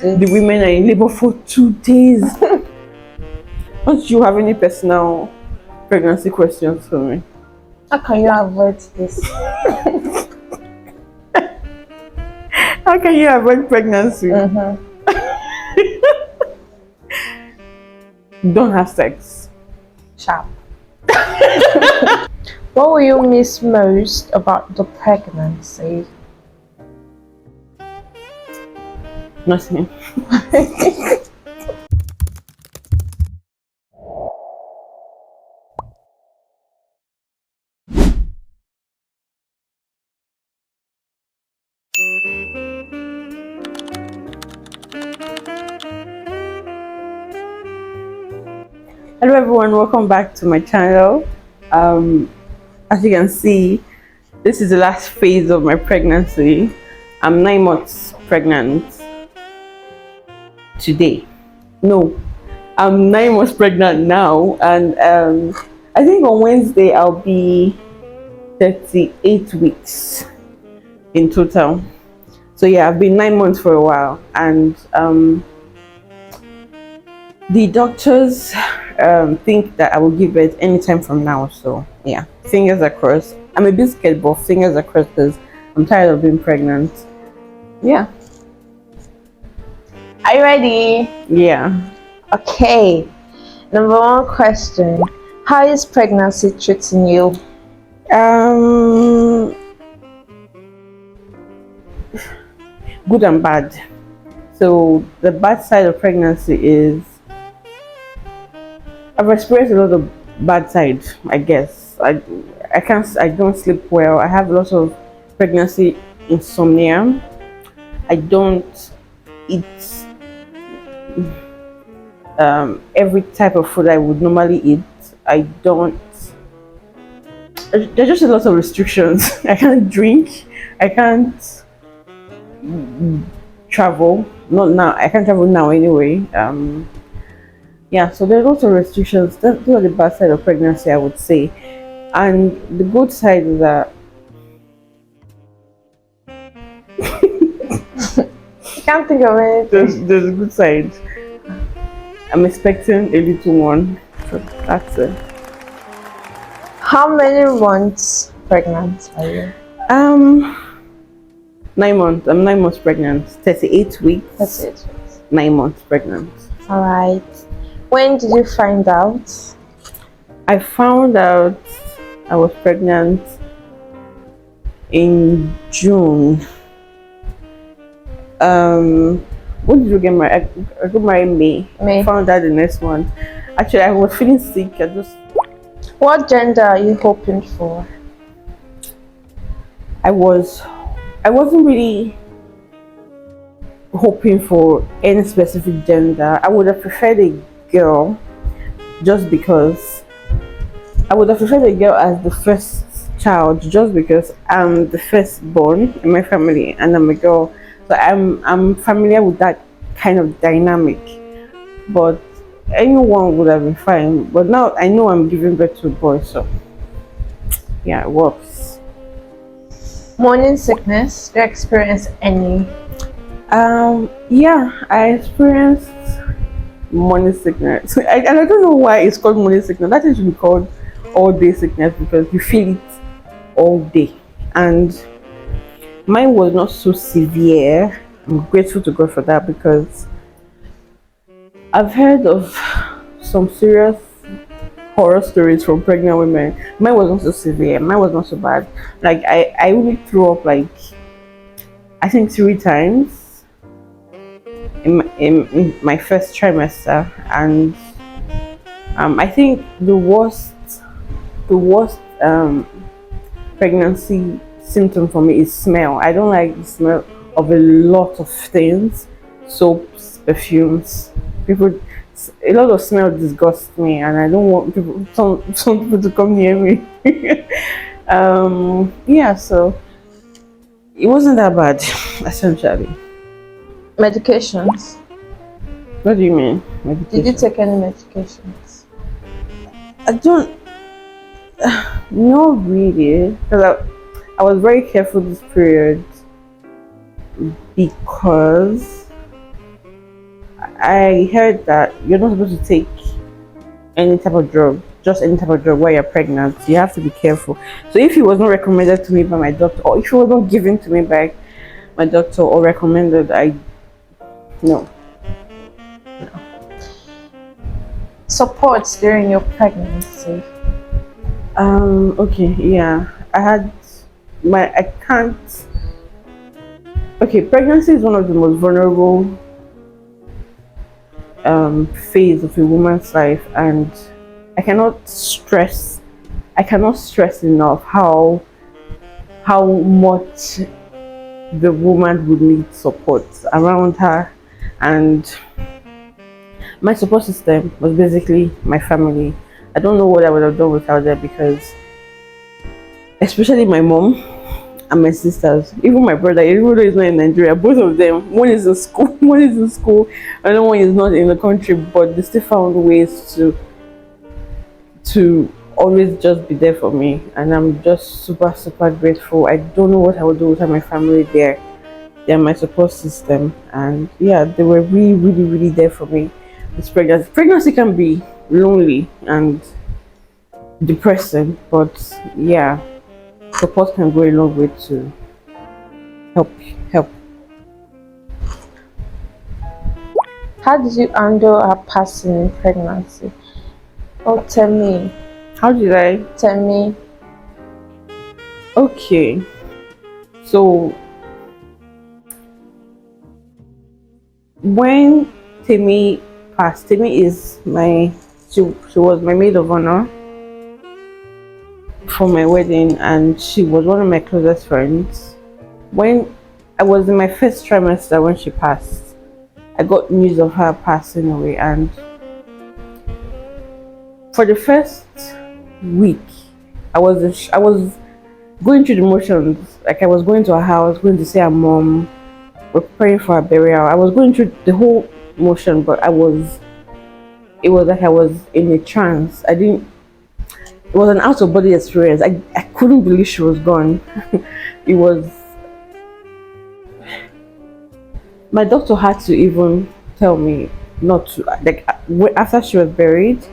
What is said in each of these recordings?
The women are in labor for 2 days. Don't you have any personal pregnancy questions for me? How can you avoid this? How can you avoid pregnancy? Don't have sex. Sharp. What will you miss most about the pregnancy? Nothing. Hello everyone, welcome back to my channel. As you can see, this is the last phase of my pregnancy. I'm 9 months pregnant today. No, I'm 9 months pregnant now, and I think on Wednesday I'll be 38 weeks in total. So yeah, I've been 9 months for a while, and the doctors think that I will give birth anytime from now. So yeah, fingers are crossed. I'm a bit scared, but fingers are crossed because I'm tired of being pregnant. Yeah. Are you ready? Yeah. Okay. Number one question. How is pregnancy treating you? Good and bad. So the bad side of pregnancy is I've experienced a lot of bad side, I guess. I don't sleep well. I have lots of pregnancy insomnia. I don't eat every type of food I would normally eat. There's just a lot of restrictions. I can't drink. I can't travel. Not now. I can't travel now anyway. Yeah, so there's lots of restrictions. Those are the bad side of pregnancy, I would say. And the good side is that I can't think of anything. there's a good side. I'm expecting a little one. So that's it. How many months pregnant are you? 9 months. I'm 9 months pregnant. 38 weeks. That's it. 9 months pregnant. Alright. When did you find out? I found out I was pregnant in June. When did you get married? I got married in May. May. I found out the next month. Actually, I was feeling sick. What gender are you hoping for? I wasn't really hoping for any specific gender. I would have preferred a girl, just because I would have preferred a girl as the first child, just because I'm the firstborn in my family and I'm a girl. So I'm familiar with that kind of dynamic. But anyone would have been fine. But now I know I'm giving birth to a boy, so yeah, it works. Morning sickness, do you experience any? Yeah, I experienced morning sickness. And I don't know why it's called morning sickness. That should be called all day sickness, because you feel it all day. And mine was not so severe. I'm grateful to God for that, because I've heard of some serious horror stories from pregnant women. Mine was not so severe. Mine was not so bad. Like I only threw up like I think 3 times in my first trimester, and I think the worst pregnancy symptom for me is smell. I don't like the smell of a lot of things, soaps, perfumes. A lot of smell disgusts me, and I don't want some people to come near me. Yeah, so it wasn't that bad, essentially. Medications? What do you mean? Medication? Did you take any medications? I don't. Not really, because I was very careful this period, because I heard that you're not supposed to take any type of drug, just any type of drug while you're pregnant. You have to be careful. So if it was not recommended to me by my doctor, or if it was not given to me by my doctor or recommended, I no. Support during your pregnancy. Okay, yeah. I can't. Okay, pregnancy is one of the most vulnerable phase of a woman's life, and I cannot stress I cannot stress enough how much the woman would need support around her. And my support system was basically my family. I don't know what I would have done without them, because especially my mom and my sisters, even my brother, even though he's not in Nigeria, both of them, one is in school, one is in school, another one is not in the country, but they still found ways to always just be there for me, and I'm just super grateful. I don't know what I would do without my family there. They're my support system, and yeah, they were really there for me. This pregnancy can be lonely and depressing, but yeah, support can go a long way to help help. How did you handle a passing in pregnancy? Oh, tell me. How did I? Tell me. Okay, so when Timmy passed, Timmy is she was my maid of honor for my wedding, and she was one of my closest friends. When I was in my first trimester when she passed, I got news of her passing away, and for the first week, I was going through the motions. Like, I was going to her house, going to see her mom, we're praying for her burial. I was going through the whole motion, but it was like I was in a trance. It was an out of body experience. I couldn't believe she was gone. It was, my doctor had to even tell me not to, like, after she was buried,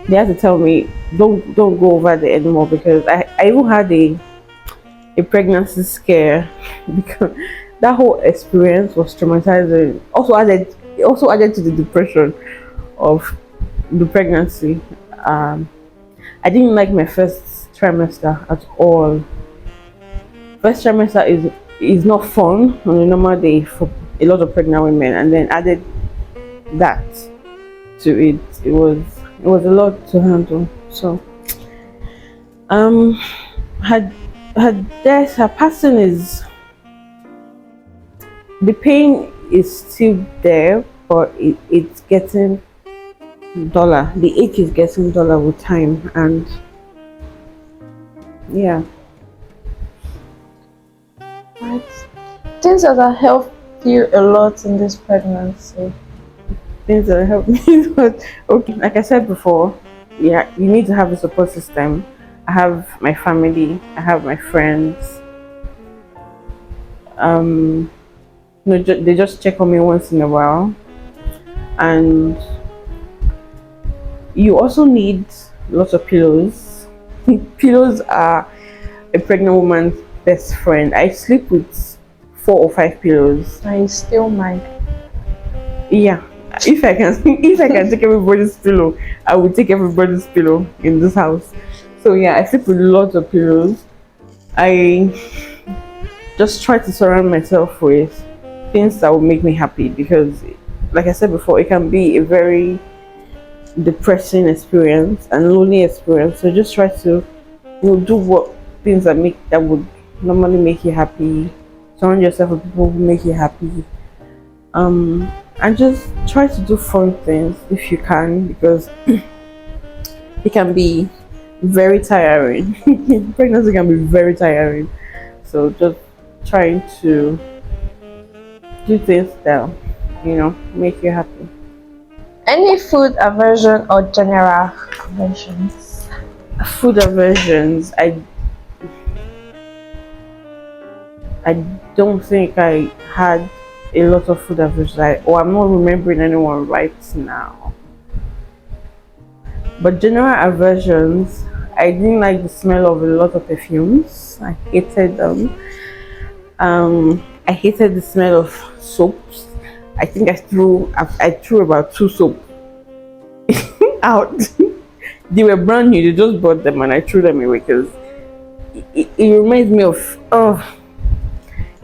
they had to tell me don't go over there anymore, because I even had a pregnancy scare because that whole experience was traumatizing. It also added to the depression of the pregnancy. I didn't like my first trimester at all. First trimester is not fun on a normal day for a lot of pregnant women, and then added that to it. It was a lot to handle. So her her passing is, the pain is still there, but it's getting duller. The ache is getting duller with time, and yeah. Right. Things that have helped you a lot in this pregnancy. Things that help me. But okay, like I said before, yeah, you need to have a support system. I have my family, I have my friends. They just check on me once in a while, and you also need lots of pillows. Pillows are a pregnant woman's best friend. I sleep with 4 or 5 pillows. I still mind. Yeah, if I can, if I can take everybody's pillow, I will take everybody's pillow in this house. So yeah, I sleep with lots of pillows. I just try to surround myself with things that will make me happy, because, like I said before, it can be a very depressing experience and lonely experience. So just try to, do what things that would normally make you happy. Surround yourself with people who make you happy. And just try to do fun things if you can, because it can be very tiring. Pregnancy can be very tiring. So just trying to do things that make you happy. Any food aversion or general aversions? Food aversions. I don't think I had a lot of food aversions, or I'm not remembering anyone right now. But general aversions, I didn't like the smell of a lot of perfumes. I hated them. I hated the smell of soaps. I think I threw about 2 soaps out. They were brand new. They just bought them and I threw them away because it reminds me of,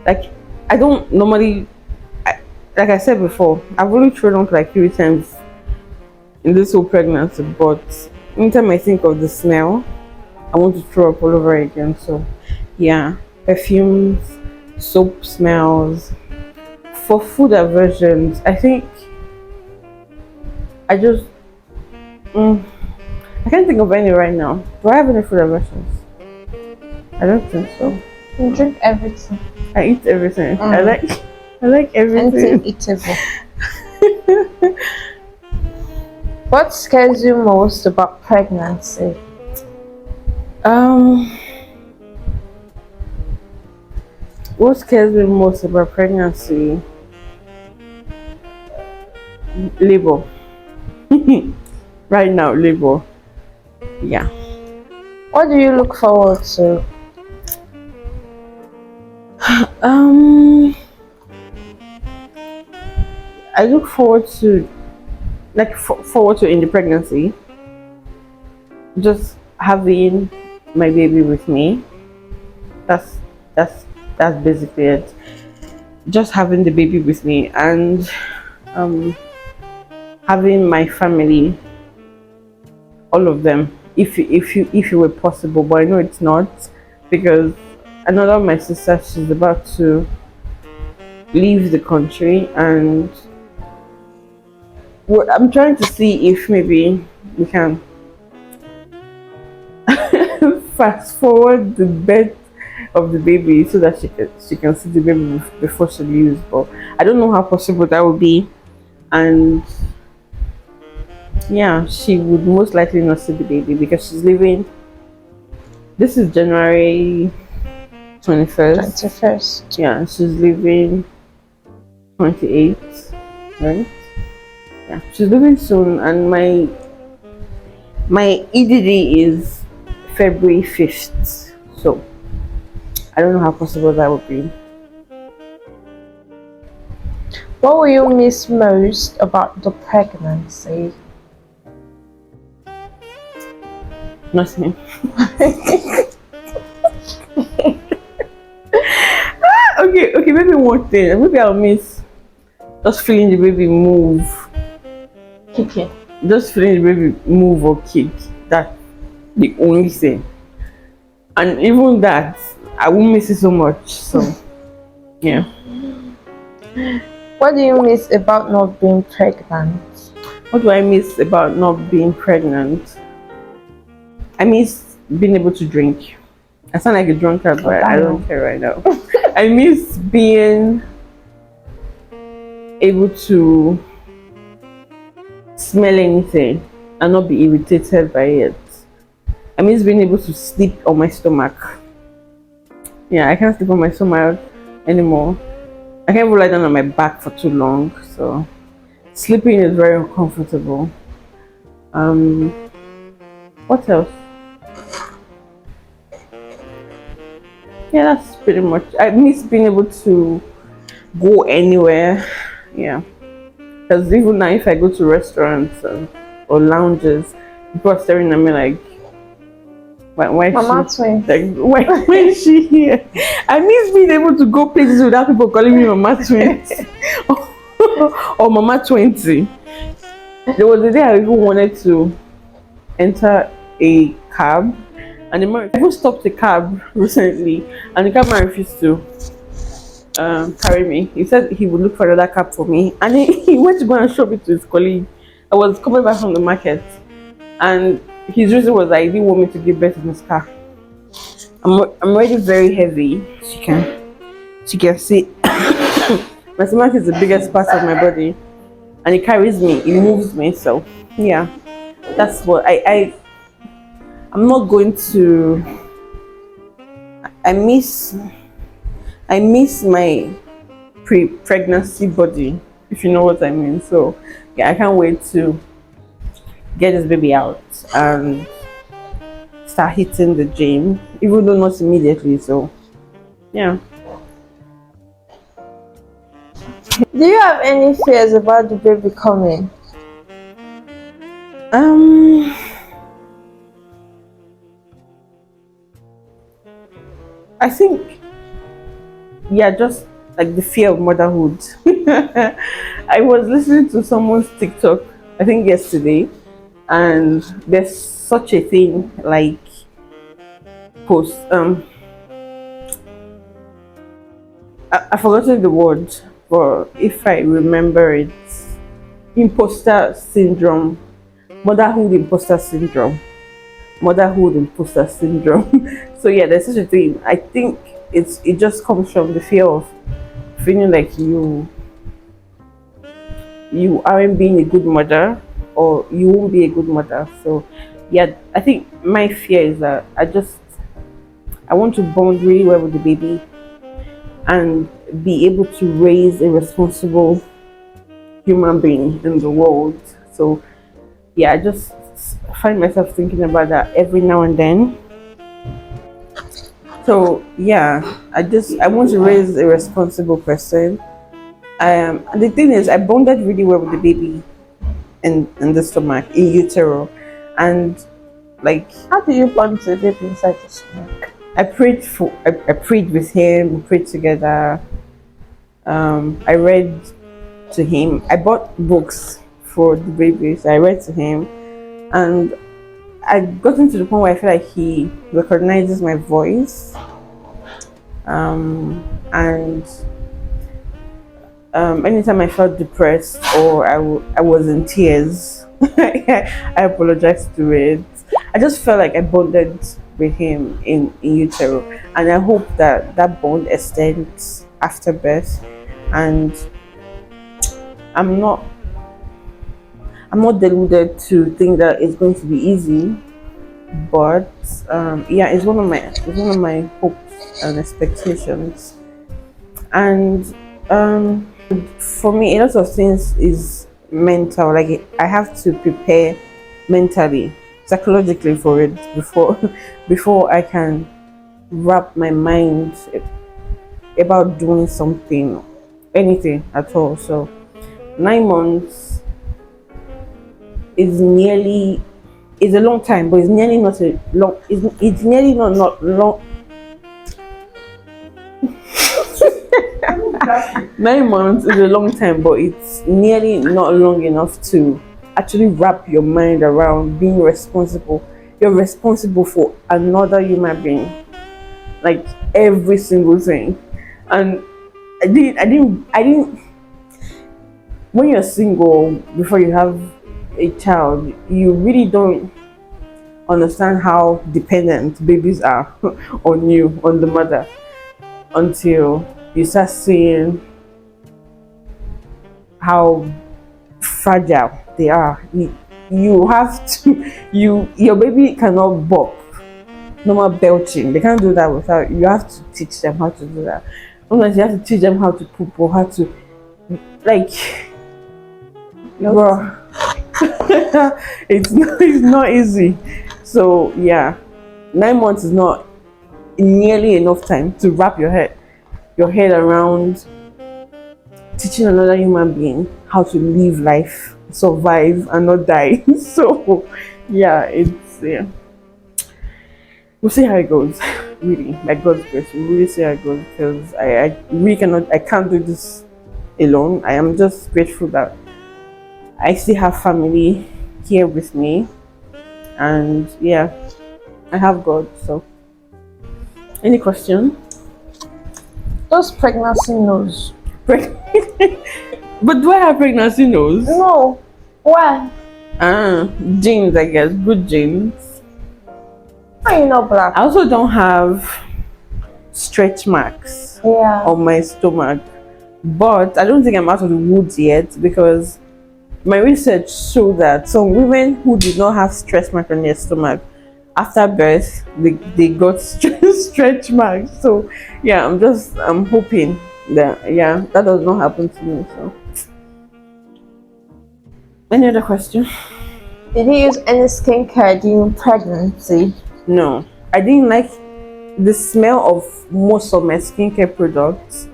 like, I don't normally, like I said before, I've only thrown up like 3 times in this whole pregnancy, but anytime I think of the smell, I want to throw up all over again. So yeah, perfumes, soap smells. For food aversions, I think I just I can't think of any right now. Do I have any food aversions? I don't think so. You drink everything. I eat everything. I like Anything everything. eatable. What scares you most about pregnancy? Um, what scares me most about pregnancy? Labor. Right now, labor. Yeah. What do you look forward to? Um, I look forward to, forward to in the pregnancy, just having my baby with me. That's that's that's basically it. Just having the baby with me and um having my family, all of them, if it were possible. But I know it's not, because another of my sisters, she's about to leave the country, and I'm trying to see if maybe we can fast forward the birth of the baby so that she can see the baby before she leaves. But I don't know how possible that would be, and yeah, she would most likely not see the baby because she's leaving. This is January 21st. 21st. Yeah, she's leaving 28th, right? Yeah, she's leaving soon, and my EDD is February 5th. So I don't know how possible that would be. What will you miss most about the pregnancy? Nothing. Okay, maybe one thing. Maybe I'll miss just feeling the baby move. Kicking. Just feeling the baby move or kick. That's the only thing. And even that, I won't miss it so much. So, yeah. What do you miss about not being pregnant? What do I miss about not being pregnant? I miss being able to drink. I sound like a drunkard, but I don't care right now. I miss being able to smell anything and not be irritated by it. I miss being able to sleep on my stomach. Yeah, I can't sleep on my stomach anymore. I can't even lie down on my back for too long, so sleeping is very uncomfortable. What else? Yeah, that's pretty much. I miss being able to go anywhere. Yeah, because even now, if I go to restaurants or lounges, people are staring at me like, why Mama is she, twin. like, why is she here? I miss being able to go places without people calling me Mama 20 or Mama 20. There was a day I even wanted to enter a cab, and the man even stopped a cab recently, and the cabman refused to carry me. He said he would look for another cab for me, and he went to go and shop it to his colleague. I was coming back from the market, and his reason was that he didn't want me to give birth in his car. I'm already very heavy. She can see my stomach is the biggest part of my body, and it carries me, it moves me. So yeah, that's what I'm not going to. I miss my pre-pregnancy body, if you know what I mean. So yeah, I can't wait to get this baby out and start hitting the gym, even though not immediately. So yeah. Do you have any fears about the baby coming? Um, I think yeah, just like the fear of motherhood. I was listening to someone's TikTok, I think yesterday, and there's such a thing like post. I forgotten the word, but if I remember it, imposter syndrome, motherhood imposter syndrome, motherhood imposter syndrome. So yeah, there's such a thing. I think it just comes from the fear of feeling like you aren't being a good mother or you won't be a good mother. So yeah, I think my fear is that I want to bond really well with the baby and be able to raise a responsible human being in the world. So yeah, I just find myself thinking about that every now and then. So yeah, I want to raise a responsible person. The thing is, I bonded really well with the baby in the stomach, in utero, and like How do you bond the baby inside the stomach? I prayed with him, we prayed together. I read to him. I bought books for the baby, so I read to him, and I gotten to the point where I feel like he recognizes my voice, and anytime I felt depressed or I was in tears, I apologized to it. I just felt like I bonded with him in utero, and I hope that that bond extends after birth. And I'm not I'm not deluded to think that it's going to be easy, but yeah, it's one of my hopes and expectations. And for me, a lot of things is mental. Like I have to prepare mentally, psychologically for it before before I can wrap my mind about doing something, anything at all. So 9 months is nearly is a long time, but it's nearly not a long. It's nearly not long. 9 months is a long time, but it's nearly not long enough to actually wrap your mind around being responsible. You're responsible for another human being, like every single thing. And I didn't. When you're single, before you have a child, you really don't understand how dependent babies are on you, on the mother, until you start seeing how fragile they are. You have to your baby cannot burp, normal belching. They can't do that without you have to teach them how to do that. Sometimes you have to teach them how to poop or how to like bro. It's not easy. So yeah, 9 months is not nearly enough time to wrap your head around teaching another human being how to live life, survive, and not die. So, yeah, yeah. We'll see how it goes. Really, by God's grace, we'll really see how it goes because I really cannot, I can't do this alone. I am just grateful that I still have family here with me, and yeah, I have God. So, any question? Those pregnancy nose. But do I have pregnancy nose? No. Why? Genes, I guess. Good genes. Why you not black? I also don't have stretch marks Yeah. on my stomach, but I don't think I'm out of the woods yet because my research showed that some women who did not have stretch marks on their stomach after birth, they got stretch marks. So yeah, I'm hoping Yeah, that does not happen to me. So, any other question? Did you use any skincare during pregnancy? No, I didn't like the smell of most of my skincare products.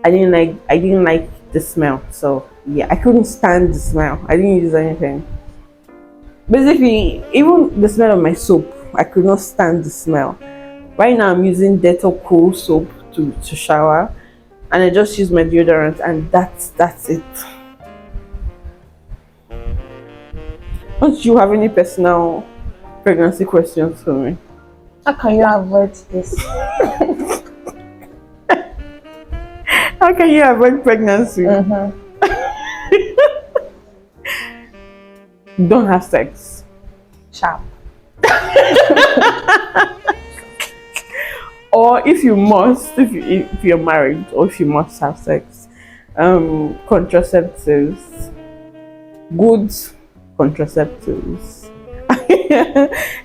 I didn't like the smell. So yeah, I couldn't stand the smell. I didn't use anything. Basically, even the smell of my soap, I could not stand the smell. Right now, I'm using Dettol Cool soap to shower, and I just use my deodorant, and that's it. Don't you have any personal pregnancy questions for me? How can you avoid this? How can you avoid pregnancy? Mm-hmm. Don't have sex. Sharp. Or if you must, if you're married, or if you must have sex, contraceptives, good contraceptives.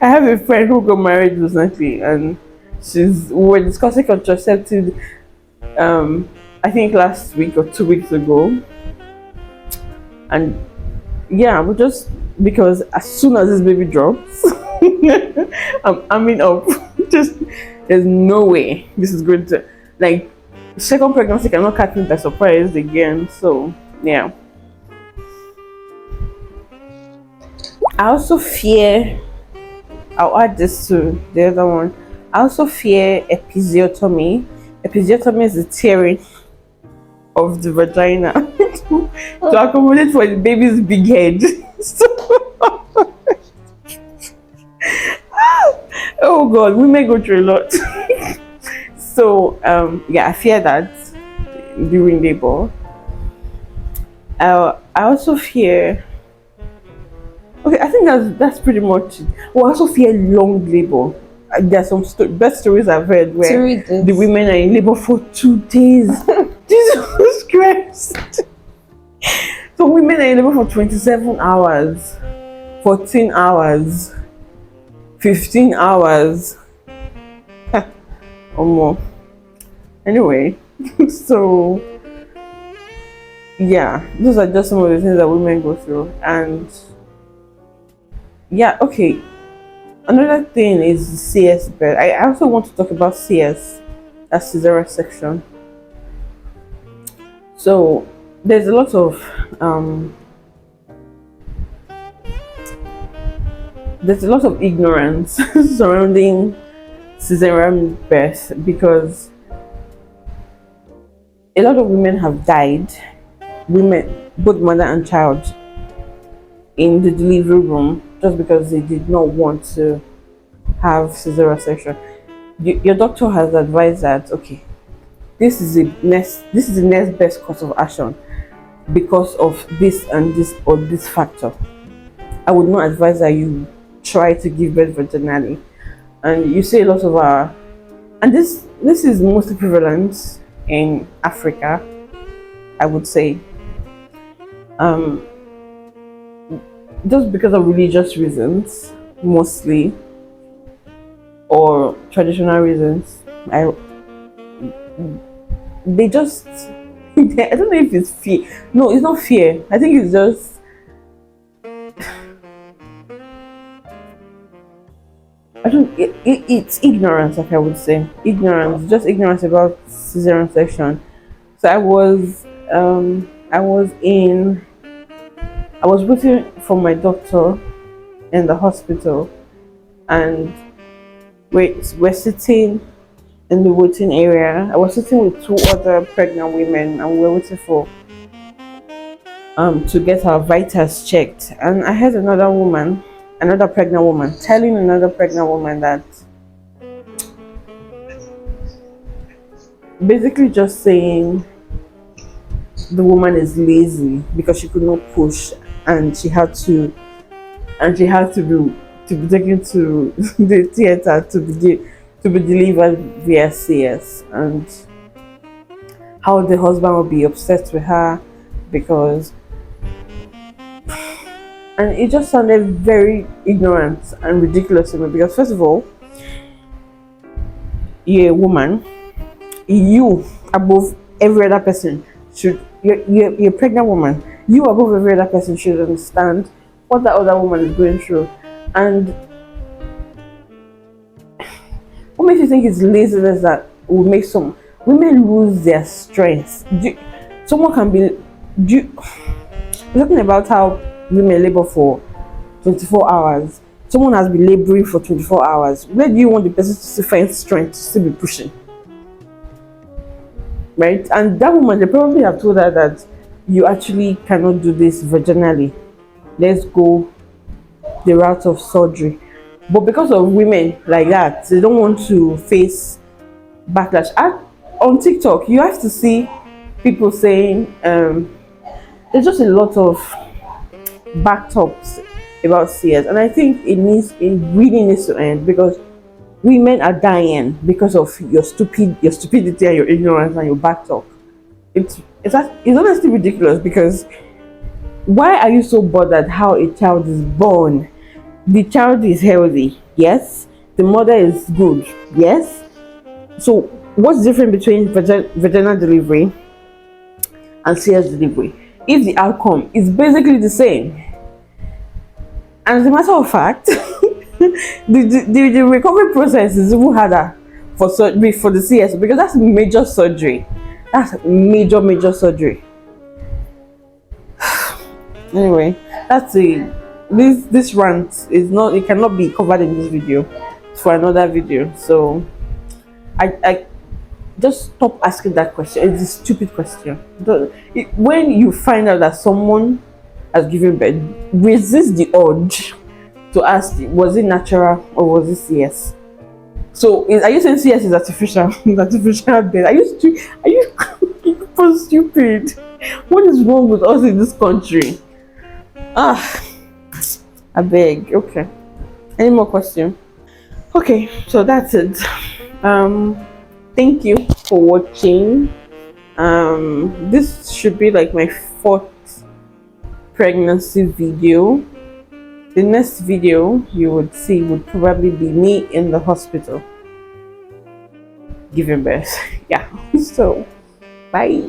I have a friend who got married recently, and we were discussing contraceptives. I think last week or 2 weeks ago, and yeah, but just because as soon as this baby drops, I mean, just there's no way this is going to, like, second pregnancy cannot catch me by surprise again. So yeah, I also fear. I'll add this to the other one. I also fear episiotomy. Episiotomy is the tearing of the vagina to accommodate for the baby's big head. So, oh god, women go through a lot. So yeah, I fear that during labor. I also fear. Okay, I think that's pretty much it. Well, I also fear long labor. There's some best stories I've heard where the women are in labor for 2 days. Jesus Christ! So women are in labor for 27 hours, 14 hours, 15 hours, or more. Anyway, so yeah, those are just some of the things that women go through. And yeah, okay. Another thing is CS birth. I also want to talk about CS, as cesarean section. So there's a lot of ignorance surrounding cesarean birth, because a lot of women have died, women, both mother and child, in the delivery room just because they did not want to have cesarean section. Your doctor has advised that, okay, this is the next best course of action because of this and this or this factor. I would not advise that you try to give birth vaginally. And you see a lot of and this is mostly prevalent in Africa, I would say. Just because of religious reasons, mostly, or traditional reasons. They just I don't know if it's fear. No, it's not fear. I think it's just it's ignorance, like I would say. Ignorance, just ignorance about cesarean section. So I was waiting for my doctor in the hospital, and we're sitting in the waiting area. I was sitting with 2 other pregnant women, and we were waiting for to get our vitals checked. And I heard another pregnant woman telling another pregnant woman that, basically just saying the woman is lazy because she could not push, and she had to be taken to the theater to be delivered via CS, and how the husband would be obsessed with her because, and it just sounded very ignorant and ridiculous to me, because first of all, you're a woman, you above every other person should, you're a pregnant woman, you above every other person should understand what that other woman is going through. And what makes you think it's laziness that will make some women lose their strength? Someone can be, we're talking about how women labor for 24 hours. Someone has been laboring for 24 hours. Where do you want the person to still find strength to still be pushing? Right? And that woman, they probably have told her that you actually cannot do this vaginally. Let's go the route of surgery. But because of women like that, they don't want to face backlash. On TikTok, you have to see people saying there's just a lot of backtops about CS, and I think it really needs to end, because women are dying because of your stupidity and your ignorance and your backtalk. It's honestly ridiculous, because why are you so bothered how a child is born? The child is healthy, yes. The mother is good, yes. So what's different between vaginal delivery and CS delivery if the outcome is basically the same? And as a matter of fact, the recovery process is even harder for the CS, because that's major surgery. That's major surgery. Anyway, that's it. This rant is not, it cannot be covered in this video. It's for another video. So I just stop asking that question. It's a stupid question. When you find out that someone has given birth, resist the urge to ask, was it natural or was it CS? So are you saying CS is artificial? Artificial birth? Are you so stupid? What is wrong with us in this country? I beg. Okay, any more questions? Okay, so that's it. Thank you for watching. This should be like my 4th pregnancy video. The next video you would see would probably be me in the hospital giving birth. Yeah, so bye.